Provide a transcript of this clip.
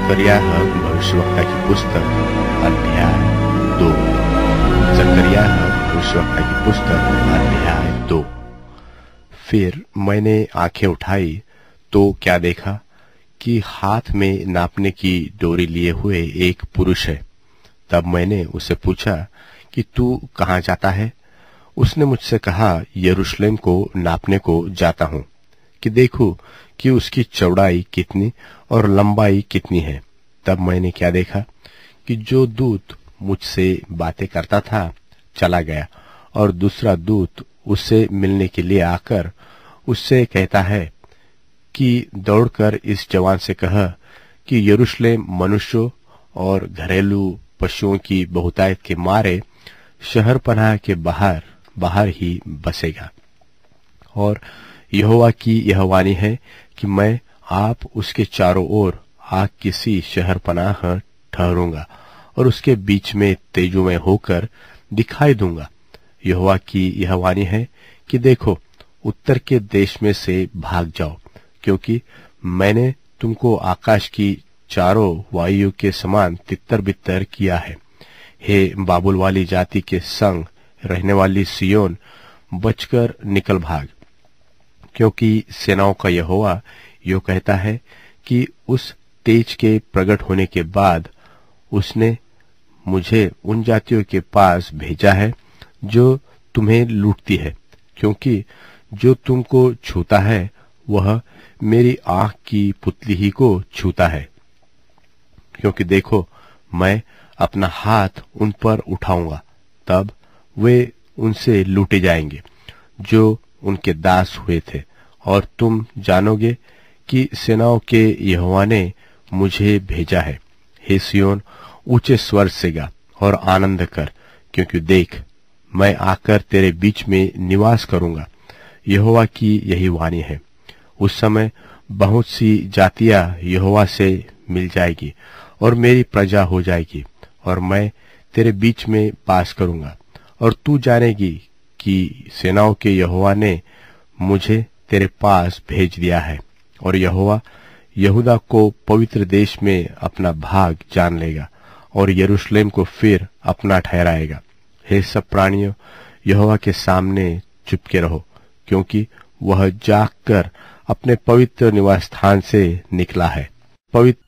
जकरिया भविष्यवक्ता की पुस्तक अध्याय 2। जकरिया भविष्यवक्ता की पुस्तक अध्याय 2। फिर मैंने आंखें उठाई तो क्या देखा कि हाथ में नापने की डोरी लिए हुए एक पुरुष है। तब मैंने उससे पूछा कि तू कहाँ जाता है? उसने मुझसे कहा, यरूशलेम को नापने को जाता हूँ कि देखूं कि उसकी चौड़ाई कितनी और लंबाई कितनी है। तब मैंने क्या देखा कि जो दूत मुझसे बातें करता था चला गया, और दूसरा दूत उससे मिलने के लिए आकर उससे कहता है कि दौड़कर इस जवान से कह कि यरूशलेम मनुष्यों और घरेलू पशुओं की बहुतायत के मारे शहर पनाह के बाहर ही बसेगा। और यहोवा की यह वाणी है कि मैं आप उसके चारों ओर आग किसी शहर पनाह ठहरूंगा और उसके बीच में तेजोमय होकर दिखाई दूंगा। यहोवा की यह वाणी है कि देखो, उत्तर के देश में से भाग जाओ, क्योंकि मैंने तुमको आकाश की चारों वायु के समान तितर बितर किया है। हे बाबुल वाली जाति के संग रहने वाली सियोन, बचकर निकल भाग, क्योंकि सेनाओं का यहोवा यो कहता है कि उस तेज के प्रकट होने के बाद उसने मुझे उन जातियों के पास भेजा है जो तुम्हें लूटती है, क्योंकि जो तुमको छूता है वह मेरी आंख की पुतली ही को छूता है। क्योंकि देखो, मैं अपना हाथ उन पर उठाऊंगा, तब वे उनसे लूटे जाएंगे जो उनके दास हुए थे, और तुम जानोगे कि सेनाओं के यहोवा ने मुझे भेजा है। हे सियोन, ऊंचे स्वर से गा और आनंद कर, क्योंकि देख, मैं आकर तेरे बीच में निवास करूंगा। यहोवा की यही वाणी है। उस समय बहुत सी जातियां यहोवा से मिल जाएगी और मेरी प्रजा हो जाएगी, और मैं तेरे बीच में वास करूंगा। और तू जानेगी कि सेनाओं के यहोवा ने मुझे तेरे पास भेज दिया है, और यहोवा यहूदा को पवित्र देश में अपना भाग जान लेगा और यरूशलेम को फिर अपना ठहराएगा। हे सब प्राणियों, यहोवा के सामने चुपके रहो, क्योंकि वह जाग कर अपने पवित्र निवास स्थान से निकला है। पवित्र